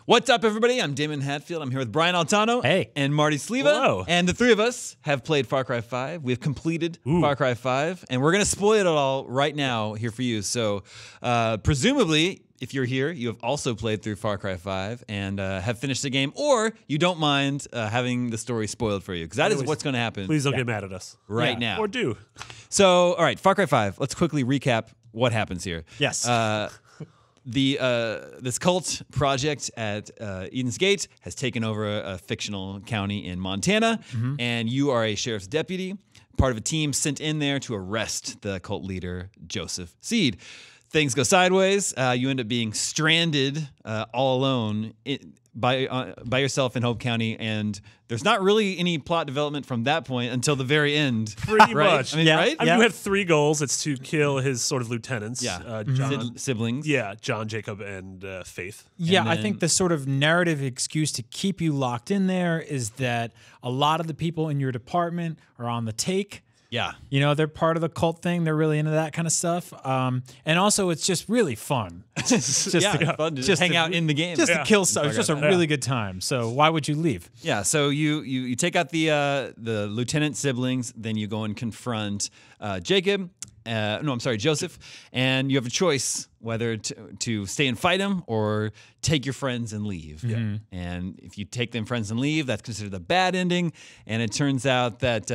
What's up, everybody? I'm Damon Hatfield. I'm here with Brian Altano and Marty Sleva. Hello. And the three of us have played Far Cry 5. We have completed Far Cry 5, and we're going to spoil it all right now here for you. So presumably, if you're here, you have also played through Far Cry 5 and have finished the game, or you don't mind having the story spoiled for you, because that is what's going to happen. Please don't get mad at us. Right now. Or do. So, all right, Far Cry 5. Let's quickly recap what happens here. Yes. This cult project at Eden's Gate has taken over a fictional county in Montana, and you are a sheriff's deputy, part of a team sent in there to arrest the cult leader, Joseph Seed. Things go sideways. You end up being stranded all alone by yourself in Hope County, and there's not really any plot development from that point until the very end. Pretty right? much. I mean, right? I mean, you had three goals. It's to kill his sort of lieutenants. John, siblings. Yeah, John, Jacob, and Faith. Yeah, And I then- think the sort of narrative excuse to keep you locked in there is that a lot of the people in your department are on the take. Yeah. You know, they're part of the cult thing. They're really into that kind of stuff. And also, it's just really fun. It's fun to just hang out in the game. Just to kill stuff. It's just a really good time. So why would you leave? Yeah, so you take out the lieutenant siblings, then you go and confront Joseph, and you have a choice whether to stay and fight him or take your friends and leave. Yeah. And if you take them friends and leave, that's considered a bad ending. And it turns out that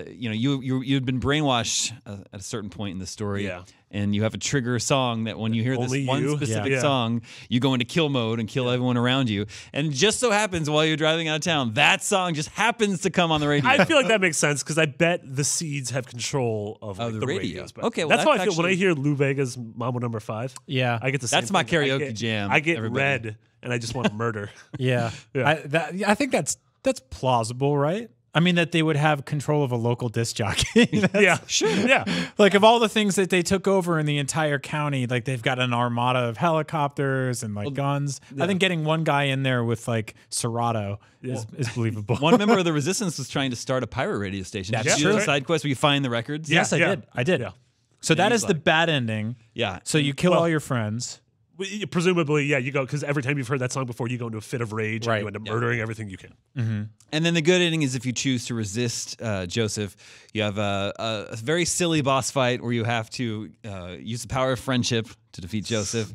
you'd been brainwashed at a certain point in the story. Yeah. And you have a trigger song that when you hear Only this one you? specific Yeah. song, you go into kill mode and kill everyone around you. And it just so happens while you're driving out of town, that song just happens to come on the radio. I feel like that makes sense because I bet the Seeds have control of the the radio. radios. But Okay, well, that's how I that's feel when I actually- hear Lou Vega's Mambo Number 5. Yeah. I get the same That's my thing. karaoke jam, I get everybody. red and I just want to murder. Yeah. Yeah. I think that's plausible, right? I mean, that they would have control of a local disc jockey. Yeah, sure. Yeah. Like, of all the things that they took over in the entire county, like, they've got an armada of helicopters and, like, guns. I think getting one guy in there with, like, Serato is believable. One member of the Resistance was trying to start a pirate radio station. That's Did you do true. the side quest where you find the records? Yes, I did. Yeah. So that he's is the bad ending. Yeah. So you kill all your friends. Presumably, yeah, you go, because every time you've heard that song before, you go into a fit of rage Right. and you end up murdering everything you can. And then the good ending is if you choose to resist Joseph, you have a very silly boss fight where you have to use the power of friendship to defeat Joseph.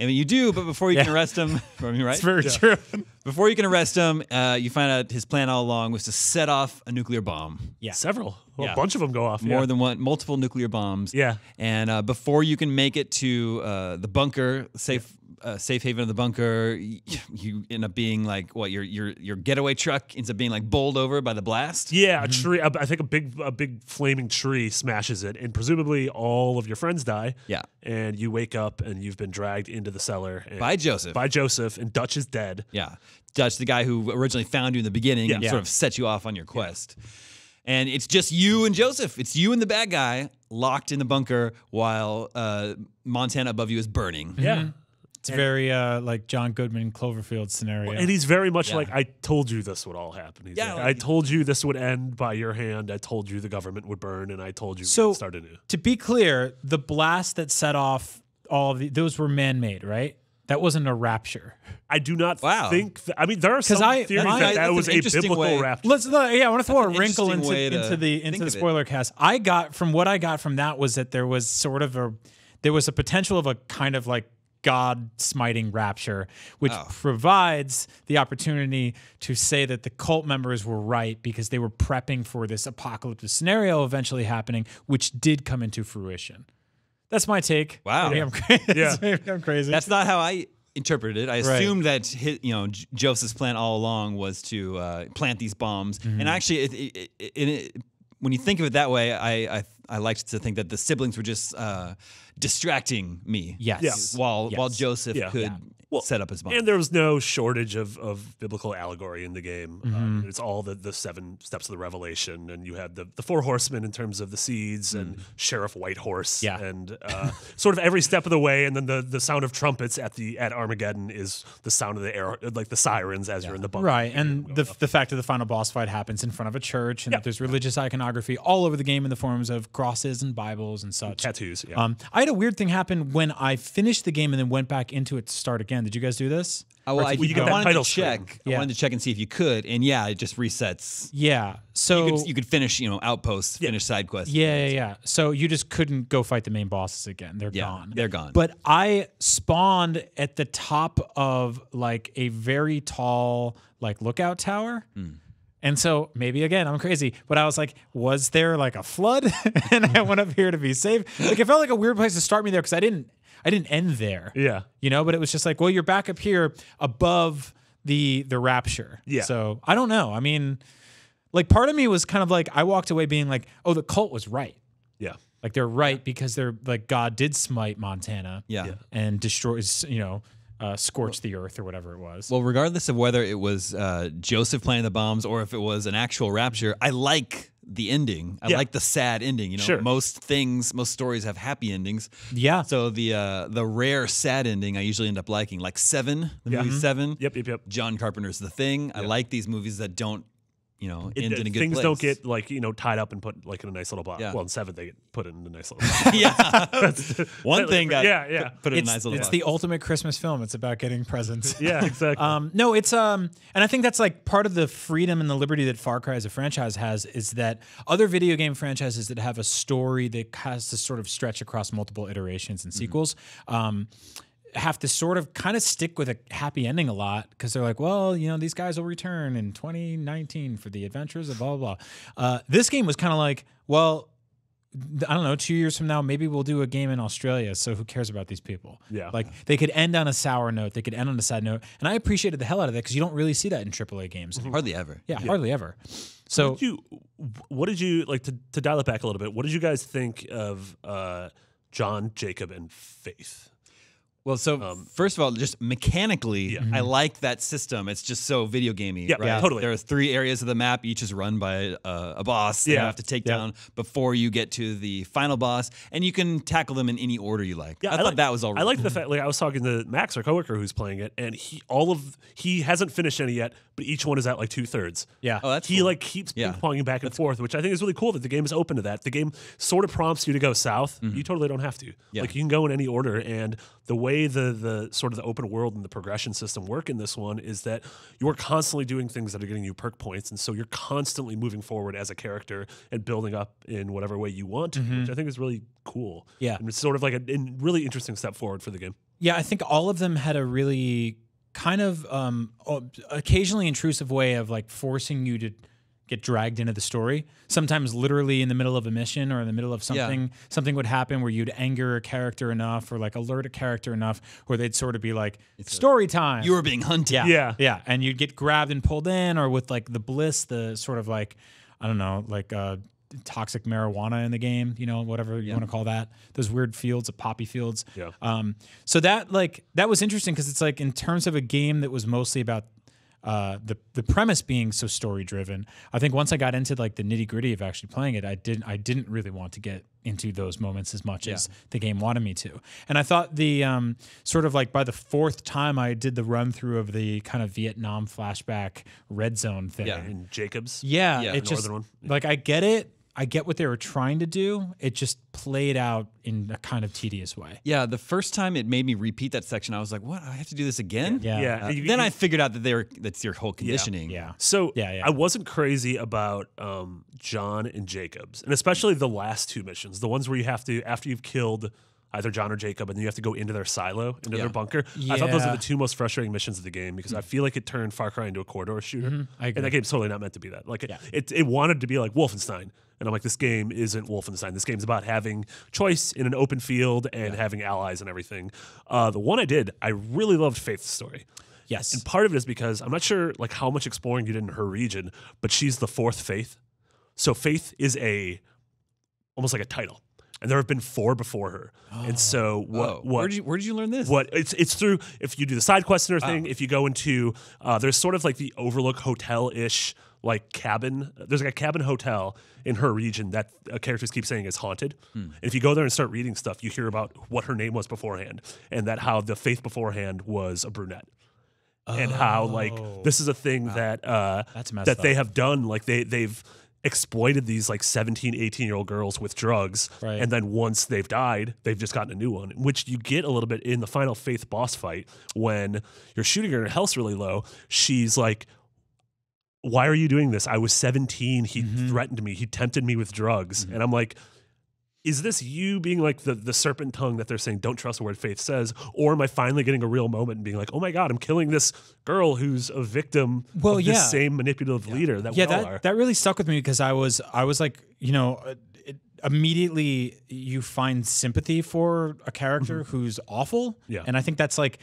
And you do, but before you can arrest him, I mean, right? It's very true. Before you can arrest him, you find out his plan all along was to set off a nuclear bomb. Yeah. Several. Well, Yeah. a bunch of them go off. More than one, multiple nuclear bombs. Yeah. And before you can make it to the bunker, safe haven of the bunker, you end up being like your getaway truck ends up being like bowled over by the blast. Yeah, a tree. I think a big flaming tree smashes it, and presumably all of your friends die. Yeah. And you wake up and you've been dragged into the cellar By Joseph. By Joseph, and Dutch is dead. Yeah. Dutch, the guy who originally found you in the beginning and Yeah. sort of set you off on your quest. And it's just you and Joseph. It's you and the bad guy locked in the bunker while Montana above you is burning. Yeah. It's very like John Goodman Cloverfield scenario. And he's very much like, I told you this would all happen. He's Yeah, like, like- I told you this would end by your hand. I told you the government would burn, and I told you So- we'd start anew. To be clear, the blast that set off all of those were man-made, right? That wasn't a rapture. I do not Wow. think. I mean, there are some theories that's that an was a interesting biblical way. rapture. I want to throw a an wrinkle interesting way to into the think of it. Spoilercast. What I got from that was that there was sort of a potential of a kind of like God smiting rapture, which provides the opportunity to say that the cult members were right because they were prepping for this apocalyptic scenario eventually happening, which did come into fruition. That's my take. Wow. Maybe I'm crazy. Yeah. Maybe I'm crazy. That's not how I interpreted it. I assumed that Joseph's plan all along was to plant these bombs. And actually, when you think of it that way, I liked to think that the siblings were just distracting me. Yes. While Joseph could set up his bomb. And there was no shortage of biblical allegory in the game. It's all the 7 steps of the Revelation, and you had the 4 horsemen in terms of the seeds and Sheriff Whitehorse, and sort of every step of the way. And then the sound of trumpets at Armageddon is the sound of the air, like the sirens as you're in the bunker. Right, and the fact that the final boss fight happens in front of a church, and that there's religious iconography all over the game in the forms of crosses and Bibles and such. Tattoos. Yeah. I had a weird thing happen when I finished the game and then went back into it to start again. again. Did you guys do this? Well, I you get that wanted title to check. screen. I wanted to check and see if you could, and yeah, it just resets. Yeah. So You could finish, outposts, finish side quests. Yeah. So you just couldn't go fight the main bosses again. They're gone. They're gone. But I spawned at the top of like a very tall like lookout tower. And so maybe again, I'm crazy, but I was like, was there like a flood? And I went up here to be safe. Like it felt like a weird place to start me there because I didn't end there. Yeah. But it was just like, well, you're back up here above the rapture. Yeah. So I don't know. I mean, like part of me was kind of like, I walked away being like, oh, the cult was right. Yeah. Like they're right because they're like God did smite Montana. Yeah. And destroys, scorch the earth or whatever it was. Well, regardless of whether it was Joseph planting the bombs or if it was an actual rapture, I like the ending. I like the sad ending. Sure. Most stories have happy endings. Yeah. So the rare sad ending I usually end up liking, like Seven, the movie Seven. Yep. John Carpenter's The Thing. I like these movies that don't, end in a good things place. don't get like tied up and put like in a nice little box. Yeah. Well, in 7 they get put in a nice little box. Yeah. One thing got put in a nice little It's box. the ultimate Christmas film. It's about getting presents. Yeah, exactly. No, it's and I think that's like part of the freedom and the liberty that Far Cry as a franchise has is that other video game franchises that have a story that has to sort of stretch across multiple iterations and sequels have to sort of kind of stick with a happy ending a lot because they're like, well, these guys will return in 2019 for the adventures of blah, blah, blah. This game was kind of like, well, I don't know, 2 years from now, maybe we'll do a game in Australia. So who cares about these people? Yeah. Like they could end on a sour note. They could end on a sad note. And I appreciated the hell out of that because you don't really see that in AAA games. Hardly ever. Yeah, hardly ever. So what did you like to dial it back a little bit? What did you guys think of John, Jacob, and Faith? Well, so first of all, just mechanically, I like that system. It's just so video gamey. Yeah, right? totally. There are 3 areas of the map. Each is run by a boss that you have to take down before you get to the final boss, and you can tackle them in any order you like. Yeah, I thought that was all right. I like the fact, like I was talking to Max, our coworker who's playing it, and he hasn't finished any yet, but each one is at like 2/3. Yeah. Oh, that's he cool. like keeps ping-ponging back and forth, which I think is really cool that the game is open to that. The game sort of prompts you to go south. You totally don't have to. Yeah. Like you can go in any order, and the way the sort of the open world and the progression system work in this one is that you're constantly doing things that are getting you perk points, and so you're constantly moving forward as a character and building up in whatever way you want to, which I think is really cool. Yeah. And it's sort of like a really interesting step forward for the game. Yeah, I think all of them had a really kind of occasionally intrusive way of like forcing you to get dragged into the story. Sometimes literally in the middle of a mission or in the middle of something, something would happen where you'd anger a character enough or like alert a character enough where they'd sort of be like, story time. You were being hunted. Yeah. And you'd get grabbed and pulled in, or with like the bliss, the sort of like, I don't know, like toxic marijuana in the game, whatever you want to call that. Those weird fields, poppy fields. Yeah. So that was interesting because it's like in terms of a game that was mostly about the premise being so story driven. I think once I got into like the nitty gritty of actually playing it, I didn't really want to get into those moments as much as the game wanted me to. And I thought the sort of like by the 4th time I did the run through of the kind of Vietnam flashback red zone thing. Yeah, in Jacobs. Yeah, the it just northern one. like I get it. I get what they were trying to do. It just played out in a kind of tedious way. Yeah, the first time it made me repeat that section, I was like, "What? I have to do this again?" Yeah. Then I figured out that that's your whole conditioning. Yeah. So Yeah. I wasn't crazy about John and Jacobs, and especially the last 2 missions, the ones where you have to, after you've killed either John or Jacob, and then you have to go into their silo, into their bunker. I thought those are the 2 most frustrating missions of the game because I feel like it turned Far Cry into a corridor shooter. I agree. And that game's totally not meant to be that. Like it wanted to be like Wolfenstein. And I'm like, this game isn't Wolfenstein. This game's about having choice in an open field and having allies and everything. The one I did, I really loved Faith's story. Yes. And part of it is because I'm not sure like how much exploring you did in her region, but she's the 4th Faith. So Faith is almost like a title. And there have been 4 before her. And so where did you learn this? It's through, if you do the side quest and everything, if you go into, there's sort of like the Overlook Hotel-ish like cabin. There's like a cabin hotel in her region that characters keep saying is haunted. And if you go there and start reading stuff, you hear about what her name was beforehand and that how the Faith beforehand was a brunette. And how like this is a thing that That's messed that they up. have done. Like they've exploited these like 17, 18-year-old girls with drugs. Right. And then once they've died, they've just gotten a new one, which you get a little bit in the final Faith boss fight when you're shooting her and her health's really low. She's like, why are you doing this? I was 17. He threatened me. He tempted me with drugs. And I'm like, is this you being like the serpent tongue that they're saying, don't trust a word Faith says? Or am I finally getting a real moment and being like, oh my God, I'm killing this girl who's a victim of this same manipulative leader that we all are? That really stuck with me because I was like, you know, immediately you find sympathy for a character who's awful. Yeah. And I think that's like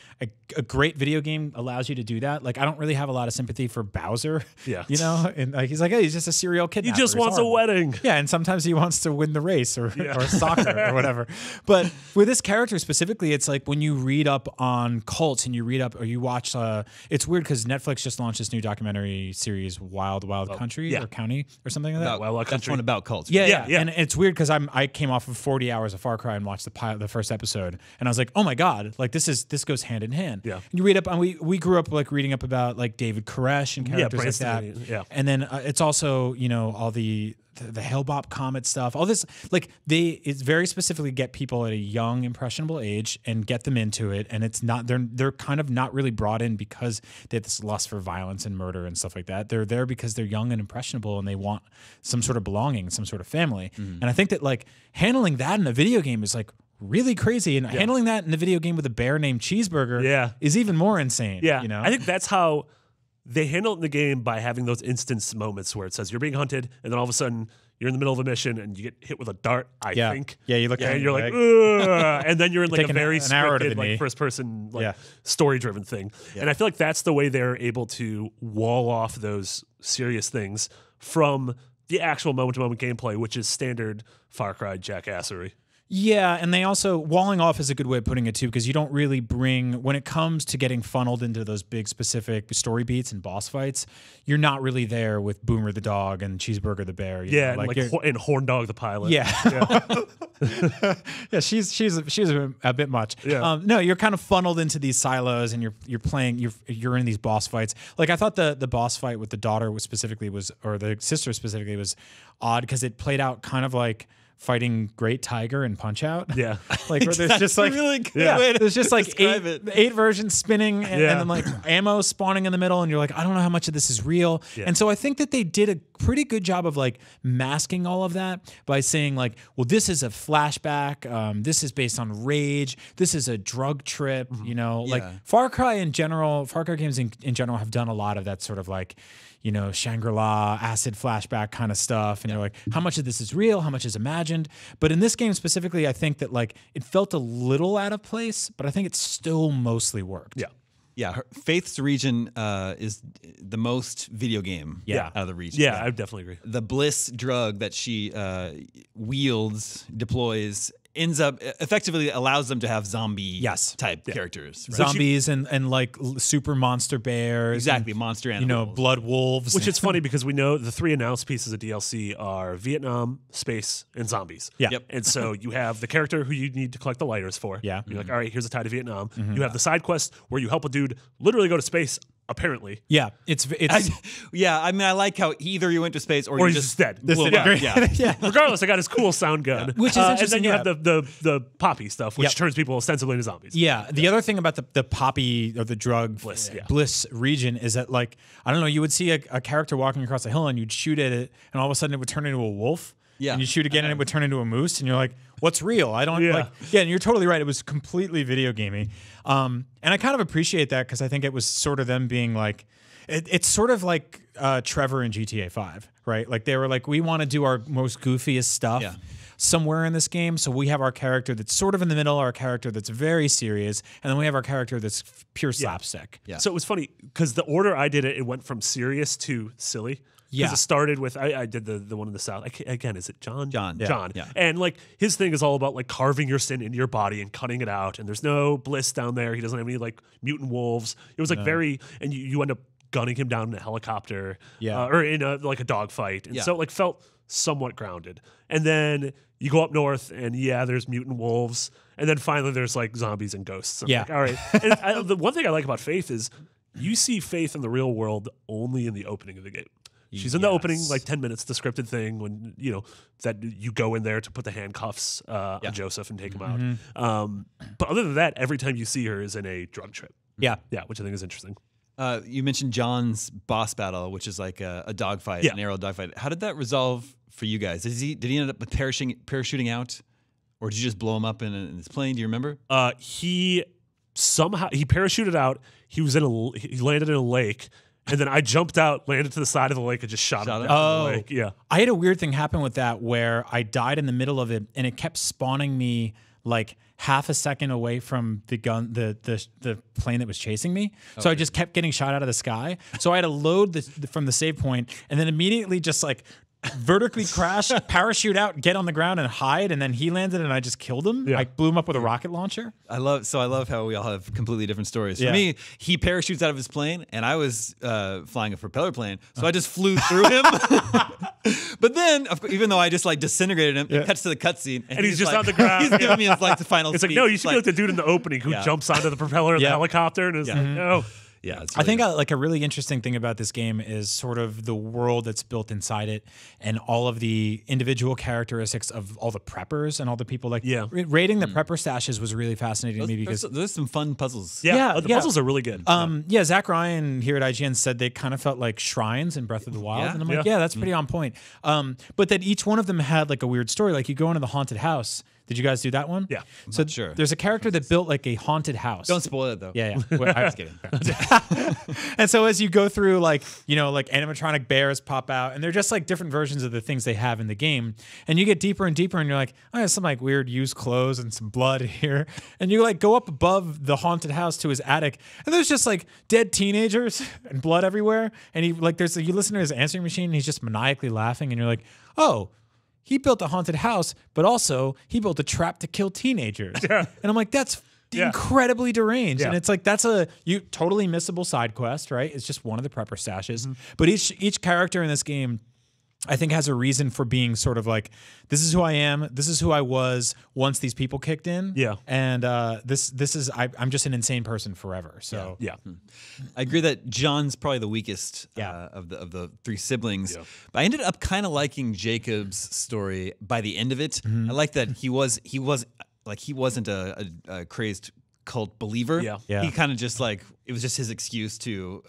a great video game allows you to do that. Like, I don't really have a lot of sympathy for Bowser. Yeah. You know, and like, he's like, hey, he's just a serial kidnapper. He just wants a wedding. Yeah. And sometimes he wants to win the race or soccer or whatever. But with this character specifically, it's like when you read up on cults and you read up or you watch, it's weird because Netflix just launched this new documentary series, Wild Country or County or something like that. Wild Country. That's one about cults. Yeah. And it's weird because I came off of 40 hours of Far Cry and watched the first episode, and I was like, oh my God, like this goes hand in hand. Yeah. And you read up, and we grew up like reading up about like David Koresh and characters like that. Yeah. And then it's also, you know, all the Hellbop Comet stuff, all this, like it's very specifically get people at a young, impressionable age and get them into it. And it's not, they're kind of not really brought in because they have this lust for violence and murder and stuff like that. They're there because they're young and impressionable and they want some sort of belonging, some sort of family. And I think that like handling that in a video game is like really crazy. And handling that in a video game with a bear named Cheeseburger is even more insane. Yeah. You know? I think that's how they handle it in the game, by having those instance moments where it says you're being hunted, and then all of a sudden you're in the middle of a mission and you get hit with a dart. I think. Yeah, you look at it and you're like, ugh, and then you're in like a very scripted, like first person, like story driven thing. Yeah. And I feel like that's the way they're able to wall off those serious things from the actual moment to moment gameplay, which is standard Far Cry jackassery. Yeah, and they also, walling off is a good way of putting it too, because you don't really bring, when it comes to getting funneled into those big specific story beats and boss fights, you're not really there with Boomer the dog and Cheeseburger the bear. Yeah, know? And Horn Dog the pilot. Yeah. Yeah, she's a bit much. Yeah. No, you're kind of funneled into these silos and you're playing, you're in these boss fights. Like I thought the boss fight with the daughter or the sister specifically was odd because it played out kind of like fighting Great Tiger and Punch Out. Yeah. Like where there's just like really good way to there's just like describe eight versions spinning and then like ammo spawning in the middle and you're like, I don't know how much of this is real. Yeah. And so I think that they did a pretty good job of like masking all of that by saying like, well, this is a flashback, this is based on rage, this is a drug trip, you know, like Far Cry games in general have done a lot of that sort of like, you know, Shangri-La, acid flashback kind of stuff. And you're like, how much of this is real? How much is imagined? But in this game specifically, I think that like it felt a little out of place, but I think it still mostly worked. Yeah. Yeah, Faith's region is the most video game out of the region. Yeah, I definitely agree. The bliss drug that she wields, deploys, ends up effectively allows them to have zombie type characters. Right? Zombies and like super monster bears. Exactly, monster animals. You know, blood wolves. Which is funny because we know the 3 announced pieces of DLC are Vietnam, space, and zombies. Yeah. Yep. And so you have the character who you need to collect the lighters for. Yeah. You're like, all right, here's a tie to Vietnam. You have the side quest where you help a dude literally go to space, apparently. Yeah. It's I mean, I like how either you went to space or he's you just dead. Yeah. Regardless, I got his cool sound gun. Which is interesting. And then you have the poppy stuff, which turns people ostensibly into zombies. Yeah. The other thing about the poppy or the drug bliss region is that like, I don't know, you would see a character walking across a hill and you'd shoot at it and all of a sudden it would turn into a wolf. Yeah. And you shoot again and it would turn into a moose and you're like, what's real? I don't like, and you're totally right. It was completely video gamey. And I kind of appreciate that because I think it was sort of them being like, it's sort of like Trevor in GTA 5, right? Like they were like, we want to do our most goofiest stuff somewhere in this game. So we have our character that's sort of in the middle, our character that's very serious, and then we have our character that's pure slapstick. Yeah. So it was funny because the order I did it went from serious to silly. Because it started with, I did the one in the South. Again, is it John? John. John. Yeah. And like his thing is all about like carving your sin into your body and cutting it out. And there's no bliss down there. He doesn't have any like mutant wolves. It was like and you end up gunning him down in a helicopter or in like a dogfight. And so it like felt somewhat grounded. And then you go up north and there's mutant wolves. And then finally there's like zombies and ghosts. I'm like, all right. And the one thing I like about Faith is you see Faith in the real world only in the opening of the game. She's in the opening, like 10 minutes, the scripted thing when, that you go in there to put the handcuffs on Joseph and take him out. But other than that, every time you see her is in a drug trip. Yeah. Yeah, which I think is interesting. You mentioned John's boss battle, which is like a dogfight, an aerial dogfight. How did that resolve for you guys? Did he end up parachuting out? Or did you just blow him up in his plane? Do you remember? He parachuted out. He landed in a lake. And then I jumped out, landed to the side of the lake, and just shot him down the lake. Yeah. I had a weird thing happen with that where I died in the middle of it, and it kept spawning me like half a second away from the gun, the plane that was chasing me. So I just kept getting shot out of the sky. So I had to load from the save point, and then immediately just like vertically crash, parachute out, get on the ground and hide, and then he landed and I just killed him. I blew him up with a rocket launcher. I love how we all have completely different stories. For me, he parachutes out of his plane and I was flying a propeller plane, so I just flew through him. But then, even though I just like disintegrated him, it cuts to the cutscene and he's just like, on the ground. He's giving me his like the final It's speech. like, no, you should be like the dude in the opening who jumps onto the propeller of the helicopter and is like, no. Yeah, it's I think like a really interesting thing about this game is sort of the world that's built inside it, and all of the individual characteristics of all the preppers and all the people. Like raiding the prepper stashes was really fascinating to me because there's some fun puzzles. The puzzles are really good. Zach Ryan here at IGN said they kind of felt like shrines in Breath of the Wild, and I'm like, that's pretty on point. But that each one of them had like a weird story. Like you go into the haunted house. Did you guys do that one? Yeah. So sure. There's a character that built like a haunted house. Don't spoil it though. Yeah. Well, I was kidding. And so as you go through, like, like animatronic bears pop out, and they're just like different versions of the things they have in the game. And you get deeper and deeper, and you're like, oh, there's some like weird used clothes and some blood here. And you like go up above the haunted house to his attic, and there's just like dead teenagers and blood everywhere. And he like you listen to his answering machine, and he's just maniacally laughing, and you're like, oh. He built a haunted house, but also he built a trap to kill teenagers. And I'm like, that's incredibly deranged. And it's like, that's a totally missable side quest, right? It's just one of the prepper stashes. But each character in this game, I think, has a reason for being sort of like, this is who I am. This is who I was once these people kicked in. Yeah. And this is I'm just an insane person forever. So I agree that John's probably the weakest of the three siblings. Yeah. But I ended up kind of liking Jacob's story by the end of it. I like that he wasn't a crazed cult believer. Yeah. He kind of just like, it was just his excuse to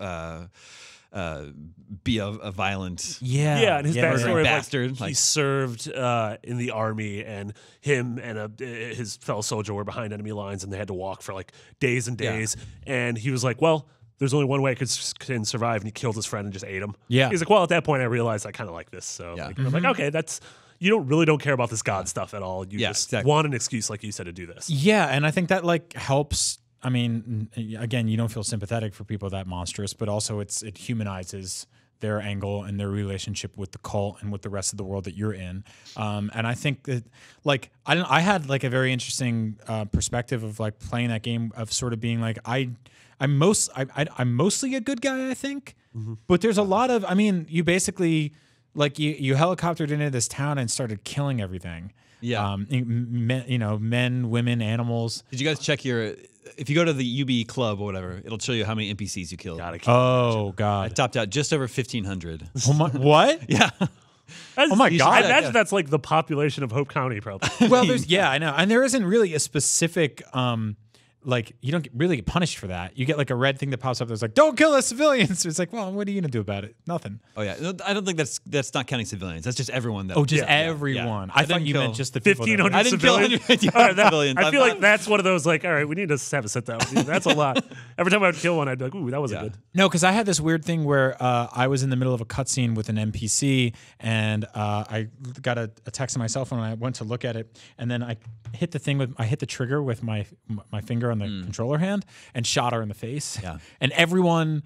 be a violent and his backstory bastard. He served in the army, and him and his fellow soldier were behind enemy lines, and they had to walk for like days and days. And he was like, well, there's only one way I can survive, and he killed his friend and just ate him. He's like, well, at that point I realized I kind of like this. So I'm like, okay, that's, you don't care about this God stuff at all. You just want an excuse, like you said, to do this. Yeah, and I think that like helps. I mean, again, you don't feel sympathetic for people that monstrous, but also it humanizes their angle and their relationship with the cult and with the rest of the world that you're in. And I think that, like, I had like a very interesting perspective of like playing that game, of sort of being like, I'm mostly a good guy, I think, but there's a lot of, I mean, you basically like you helicoptered into this town and started killing everything. Yeah. Men, women, animals. Did you guys check if you go to the UB club or whatever, it'll show you how many NPCs you killed. Oh, God. I topped out just over 1,500. Oh my, what? Yeah. Oh my God. I imagine that's like the population of Hope County, probably. Well, I know. And there isn't really a specific, like, you don't really get punished for that. You get like a red thing that pops up that's like, don't kill the civilians. It's like, well, what are you going to do about it? Nothing. Oh, yeah. No, I don't think that's not counting civilians. That's just everyone. Everyone. I thought you meant just the people. 1,500 civilians? Civilians. I feel like that's one of those, like, all right, we need to have a sit down with you. That's a lot. Every time I would kill one, I'd be like, ooh, that wasn't good. No, because I had this weird thing where I was in the middle of a cutscene with an NPC, and I got a text on my cell phone, and I went to look at it, and then I hit the trigger with my finger on the controller hand and shot her in the face. Yeah. And everyone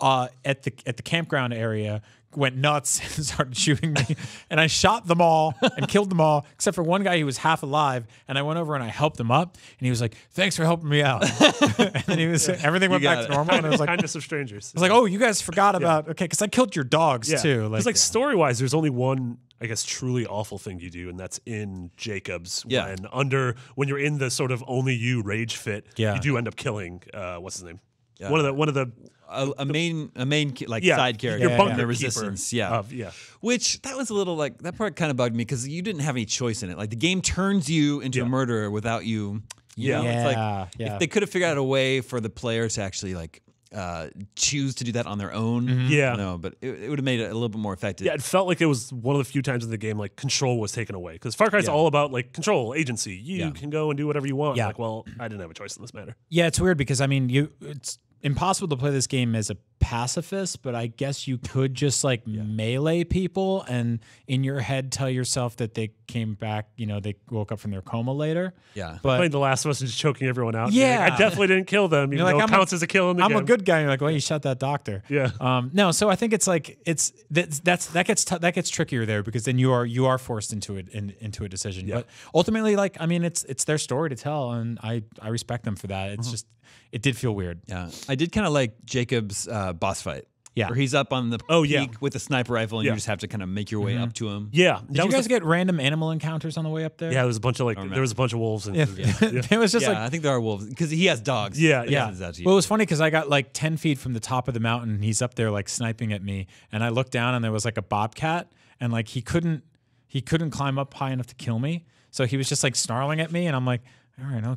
at the campground area went nuts and started shooting me. And I shot them all and killed them all, except for one guy who was half alive. And I went over and I helped him up. And he was like, thanks for helping me out. And then everything went back to normal. And I was like, kindness of strangers. I was like, oh, you guys forgot about, okay, because I killed your dogs too. Because like story-wise, there's only one, I guess, truly awful thing you do, and that's in Jacob's. Yeah. When you're in the sort of only you rage fit, you do end up killing, what's his name? Yeah. One of the a main like Yeah, side character. your bunker the keeper resistance. yeah. Which that was a little like that part kind of bugged me because you didn't have any choice in it. Like the game turns you into a murderer without you. You know? It's like if they could have figured out a way for the player to actually like choose to do that on their own. Yeah. No, but it would have made it a little bit more effective. Yeah, it felt like it was one of the few times in the game like control was taken away because Far Cry's all about like control, agency. You can go and do whatever you want. Yeah. Like, well, I didn't have a choice in this matter. Yeah, it's weird because I mean, it's impossible to play this game as a pacifist, but I guess you could just like melee people and in your head tell yourself that they came back, you know, they woke up from their coma later. Yeah. But playing The Last of Us and just choking everyone out. Yeah. Like, I definitely didn't kill them, even though it counts as a kill in the game. I'm a good guy. You're like, well, you shot that doctor. Yeah. No, so I think it's like that gets trickier there because then you are forced into a decision. Yeah. But ultimately, like, I mean, it's their story to tell, and I respect them for that. It's just it did feel weird. Yeah. I did kind of like Jacob's boss fight. Yeah. Where he's up on the peak with a sniper rifle and you just have to kind of make your way up to him. Yeah. Did you guys get random animal encounters on the way up there? Yeah, there was a bunch of wolves. And, It was just like, I think there are wolves because he has dogs. Yeah. yeah. Well, it was funny because I got like 10 feet from the top of the mountain. And he's up there like sniping at me, and I looked down and there was like a bobcat, and like he couldn't climb up high enough to kill me, so he was just like snarling at me, and I'm like, all right, I'll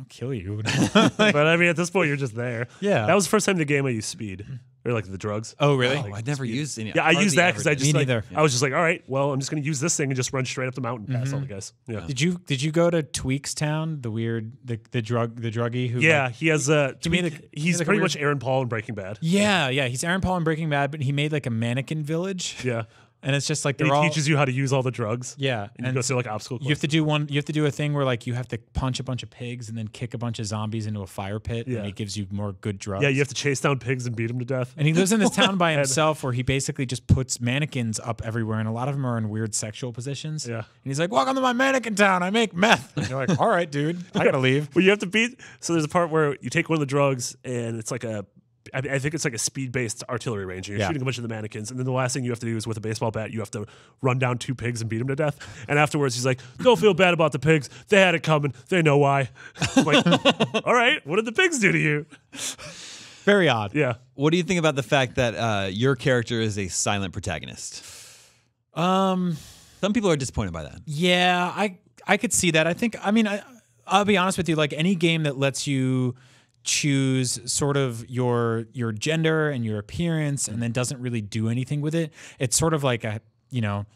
kill you. But I mean, at this point, you're just there. Yeah. That was the first time in the game I used speed. Or like the drugs. Oh, really? Oh, I never used any. Yeah, I used that because I just Me neither. I was just like, all right, well, I'm just gonna use this thing and just run straight up the mountain past all the guys. Yeah. Did you go to Tweaks Town, the druggie who? Yeah, like, he has he's pretty much Aaron Paul in Breaking Bad. Yeah, he's Aaron Paul in Breaking Bad, but he made like a mannequin village. Yeah. And it's just like he teaches you how to use all the drugs. Yeah, and you go through like obstacle courses. You have to do a thing where like you have to punch a bunch of pigs and then kick a bunch of zombies into a fire pit, and it gives you more good drugs. Yeah, you have to chase down pigs and beat them to death. And he lives in this town by himself where he basically just puts mannequins up everywhere, and a lot of them are in weird sexual positions. Yeah, and he's like, "Welcome to my mannequin town. I make meth." And you're like, "All right, dude, I gotta leave." Well, you have to beat. So there's a part where you take one of the drugs, and it's like I think it's like a speed-based artillery range. You're shooting a bunch of the mannequins, and then the last thing you have to do is with a baseball bat, you have to run down 2 pigs and beat them to death. And afterwards, he's like, "Don't feel bad about the pigs. They had it coming. They know why." I'm like, all right, what did the pigs do to you? Very odd. Yeah. What do you think about the fact that your character is a silent protagonist? Some people are disappointed by that. Yeah, I could see that. I'll be honest with you. Like any game that lets you choose sort of your gender and your appearance and then doesn't really do anything with it, it's sort of like I'm not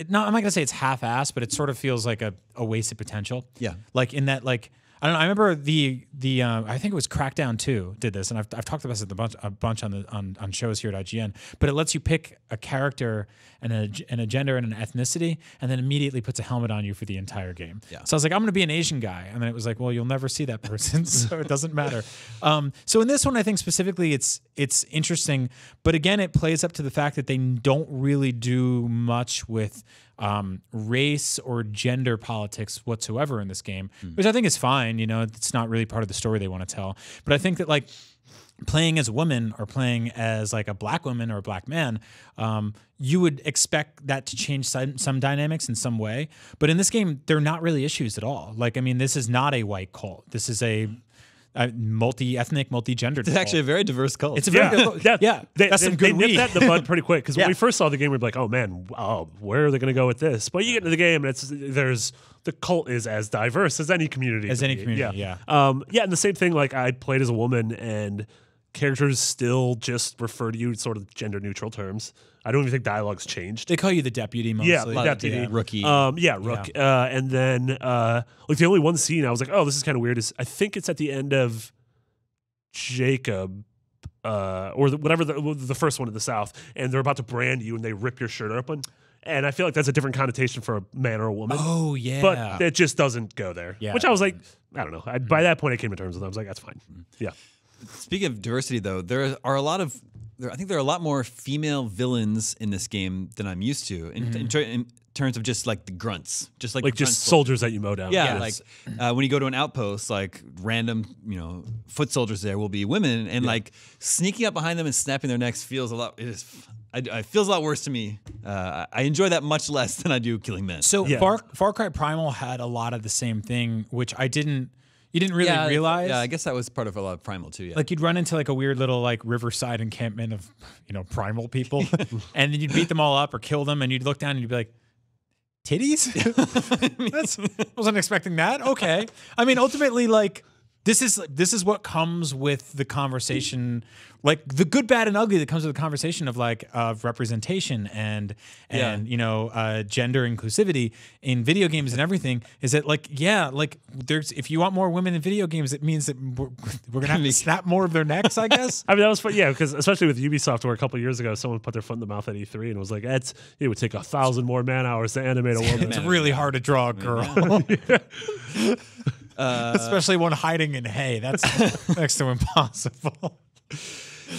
gonna say it's half-assed, but it sort of feels like a wasted potential. Yeah. Like in that, like, I don't know, I remember the I think it was Crackdown 2 did this, and I've talked about this a bunch on shows here at IGN, but it lets you pick a character and a gender and an ethnicity, and then immediately puts a helmet on you for the entire game. Yeah. So I was like, I'm going to be an Asian guy, and then it was like, well, you'll never see that person, so it doesn't matter. So in this one, I think specifically it's interesting, but again, it plays up to the fact that they don't really do much with race or gender politics whatsoever in this game, which I think is fine. You know, it's not really part of the story they want to tell. But I think that like playing as a woman or playing as like a black woman or a black man, you would expect that to change some dynamics in some way. But in this game, they're not really issues at all. Like, I mean, this is not a white cult. This is a multi-ethnic, multi-gendered. It's actually a very diverse cult. It's a very good cult. Yeah. That's some good nipped weed. that in the bud pretty quick because when we first saw the game, we were like, "Oh man, where are they going to go with this?" But you get into the game, and the cult is as diverse as any community. Yeah. And the same thing. Like I played as a woman, and characters still just refer to you in sort of gender neutral terms. I don't even think dialogue's changed. They call you the deputy mostly. Yeah, the deputy. Rookie. Rook. And then like the only one scene I was like, oh, this is kind of weird is I think it's at the end of Jacob or whatever the first one in the South, and they're about to brand you and they rip your shirt open. And I feel like that's a different connotation for a man or a woman. Oh, yeah. But it just doesn't go there. Yeah. Which I was like, I don't know. By that point, I came to terms with it. I was like, that's fine. Yeah. Speaking of diversity, though, there are a lot more female villains in this game than I'm used to in terms of just like the grunts, just soldiers that you mow down. Yeah, like when you go to an outpost, like random, foot soldiers there will be women, and like sneaking up behind them and snapping their necks feels a lot. It feels a lot worse to me. I enjoy that much less than I do killing men. So Far Cry Primal had a lot of the same thing, which I didn't. You didn't really realize? Yeah, I guess that was part of a lot of Primal too. Yeah. Like you'd run into like a weird little like riverside encampment of, primal people, and then you'd beat them all up or kill them, and you'd look down and you'd be like, titties? Wasn't expecting that. Okay. I mean, ultimately, like this is what comes with the conversation, like the good, bad, and ugly that comes with the conversation of like of representation and gender inclusivity in video games and everything. Is that like there's if you want more women in video games, it means that we're gonna have to snap more of their necks, I guess. I mean, that was fun, because especially with Ubisoft, where a couple of years ago someone put their foot in the mouth at E3 and was like, it would take 1,000 more man hours to animate a woman. It's really hard to draw a girl. Especially one hiding in hay. That's next to impossible.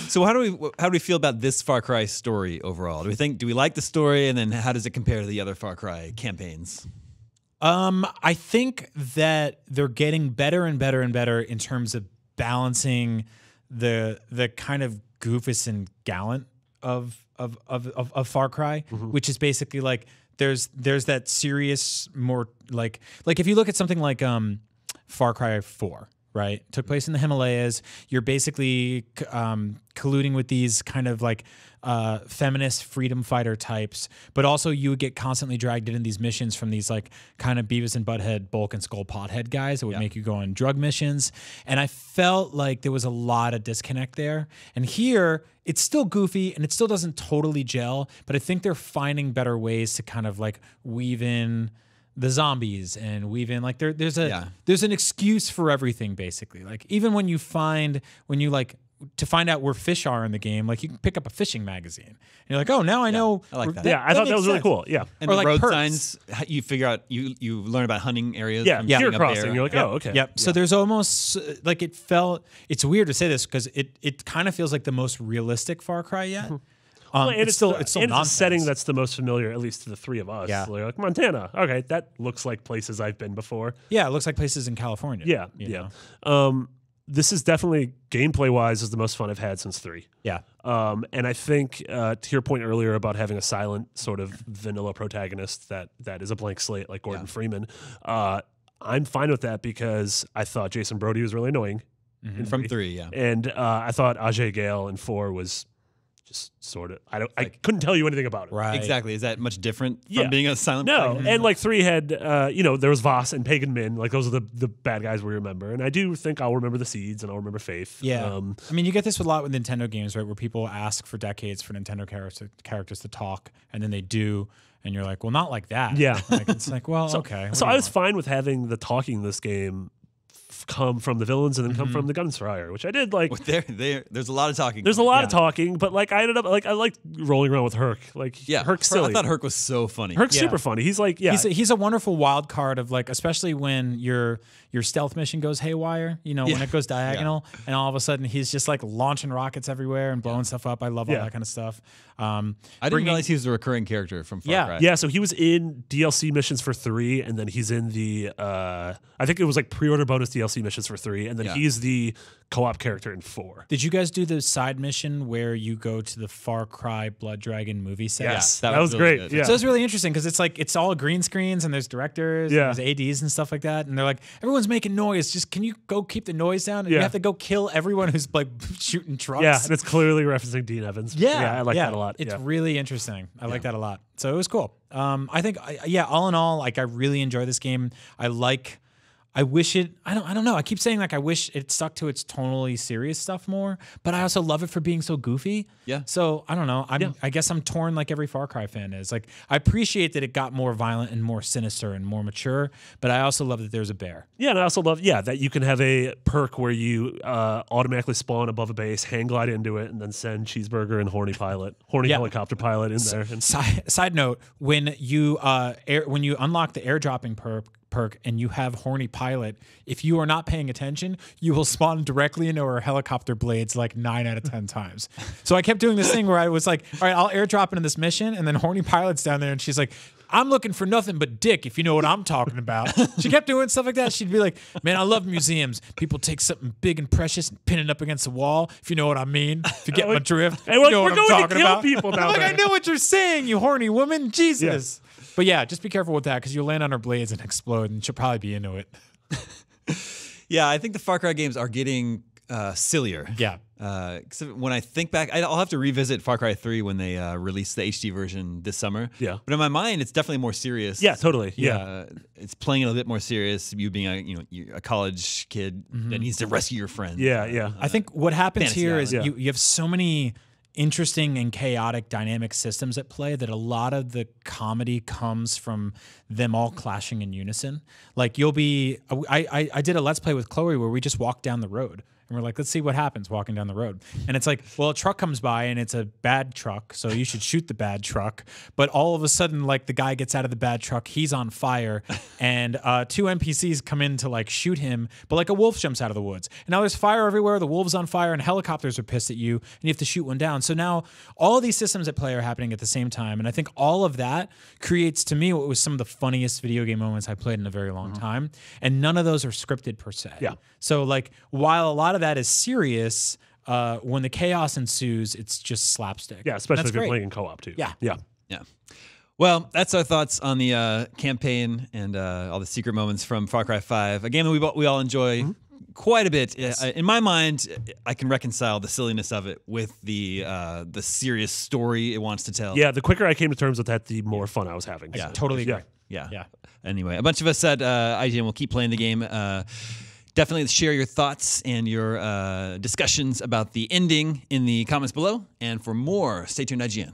So how do we feel about this Far Cry story overall? Do we like the story, and then how does it compare to the other Far Cry campaigns? I think that they're getting better and better and better in terms of balancing the kind of goofus and gallant of Far Cry, which is basically like there's that serious more like if you look at something like Far Cry 4, right? Took place in the Himalayas. You're basically colluding with these kind of like feminist freedom fighter types, but also you would get constantly dragged in these missions from these like kind of Beavis and Butthead, Bulk and Skull pothead guys that would make you go on drug missions. And I felt like there was a lot of disconnect there. And here, it's still goofy and it still doesn't totally gel, but I think they're finding better ways to kind of like weave in the zombies and weave in like there's an excuse for everything, basically. Like even when you like to find out where fish are in the game, like you can pick up a fishing magazine and you're like, oh, now I know. I like that. Yeah, I thought that was really cool. Yeah. And or the like road perks. signs, you figure out, you learn about hunting areas. Yeah, from deer shooting up crossing. there. You're like, oh, okay. Yep. So there's almost like it's weird to say this because it kind of feels like the most realistic Far Cry yet. And it's still a setting that's the most familiar, at least to the three of us. Yeah. Like Montana. Okay, that looks like places I've been before. Yeah, it looks like places in California. Yeah. This is definitely gameplay-wise is the most fun I've had since 3. Yeah. And I think to your point earlier about having a silent sort of vanilla protagonist that is a blank slate like Gordon Freeman, I'm fine with that because I thought Jason Brody was really annoying From 3, yeah. and I thought Ajay Gale in 4 was just sort of I couldn't tell you anything about it. Right. Exactly. Is that much different from being a silent No, and like 3 had there was Voss and Pagan Min, like those are the bad guys we remember. And I do think I'll remember the Seeds and I'll remember Faith. Yeah. I mean, you get this a lot with Nintendo games, right? Where people ask for decades for Nintendo characters to talk, and then they do, and you're like, well, not like that. Yeah. Like, it's like, well, okay. So I was fine with having the talking in this game come from the villains and then come from the Gunsfire, which I did like. There's a lot of talking. There's a lot of talking, but like I ended up like I liked rolling around with Herc. Like Herc's silly. I thought Herc was so funny. Herc's super funny. He's like he's a wonderful wild card of like, especially when your stealth mission goes haywire. When it goes diagonal, and all of a sudden he's just like launching rockets everywhere and blowing stuff up. I love all that kind of stuff. I didn't realize he was a recurring character from Far Cry. Yeah, so he was in DLC missions for 3, and then he's in the I think it was like pre-order bonus DLC missions for 3, and then he's the co-op character in 4. Did you guys do the side mission where you go to the Far Cry Blood Dragon movie set? Yes, that was really great. Good. Yeah. So it's really interesting because it's like it's all green screens and there's directors, and there's ADs and stuff like that, and they're like, everyone's making noise. Just can you go keep the noise down? And you have to go kill everyone who's like shooting trucks. Yeah, and it's clearly referencing Dean Evans. Yeah, I like that a lot. It's really interesting. I like that a lot. So it was cool. I think all in all, like I really enjoy this game. I wish it. I don't know. I keep saying like I wish it stuck to its tonally serious stuff more, but I also love it for being so goofy. Yeah. So I don't know. I guess I'm torn like every Far Cry fan is. Like I appreciate that it got more violent and more sinister and more mature, but I also love that there's a bear. Yeah, and I also love that you can have a perk where you automatically spawn above a base, hang glide into it, and then send Cheeseburger and Horny Helicopter Pilot in there. And Side note: when you unlock the airdropping perk and you have Horny Pilot, if you are not paying attention, you will spawn directly into her helicopter blades like 9 out of 10 times. So I kept doing this thing where I was like, all right, I'll airdrop into this mission, and then Horny Pilot's down there and she's like, I'm looking for nothing but dick, if you know what I'm talking about. She kept doing stuff like that. She'd be like, man, I love museums. People take something big and precious and pin it up against the wall, if you know what I mean. If you get my drift. Hey, you know we're what I'm going talking to kill about. people down I'm like, there. I know what you're saying, you horny woman. Jesus. Yeah. But yeah, just be careful with that because you'll land on her blades and explode, and she'll probably be into it. Yeah, I think the Far Cry games are getting sillier. Yeah. When I think back, I'll have to revisit Far Cry 3 when they release the HD version this summer. Yeah. But in my mind, it's definitely more serious. Yeah, totally. Yeah. It's playing it a bit more serious. You being a college kid that needs to rescue your friend. Yeah. I think what happens Fantasy here is Island. you have so many interesting and chaotic dynamic systems at play that a lot of the comedy comes from them all clashing in unison. Like I did a Let's Play with Chloe where we just walked down the road. And we're like, let's see what happens walking down the road. And it's like, well, a truck comes by and it's a bad truck, so you should shoot the bad truck. But all of a sudden, like the guy gets out of the bad truck, he's on fire, and 2 NPCs come in to like shoot him, but like a wolf jumps out of the woods. And now there's fire everywhere, the wolf's on fire, and helicopters are pissed at you, and you have to shoot one down. So now all of these systems at play are happening at the same time. And I think all of that creates, to me, what was some of the funniest video game moments I played in a very long time. And none of those are scripted per se. Yeah. So like while a lot of that is serious, when the chaos ensues, it's just slapstick. Yeah, especially That's if you're great. playing in co-op too. Yeah. Yeah. Well, that's our thoughts on the campaign and all the secret moments from Far Cry 5, a game that we all enjoy quite a bit. Yes. In my mind, I can reconcile the silliness of it with the serious story it wants to tell. Yeah, the quicker I came to terms with that, the more fun I was having. Yeah. So, Totally agree. Yeah. Anyway, a bunch of us at IGN will keep playing the game. Definitely share your thoughts and your discussions about the ending in the comments below. And for more, stay tuned, IGN.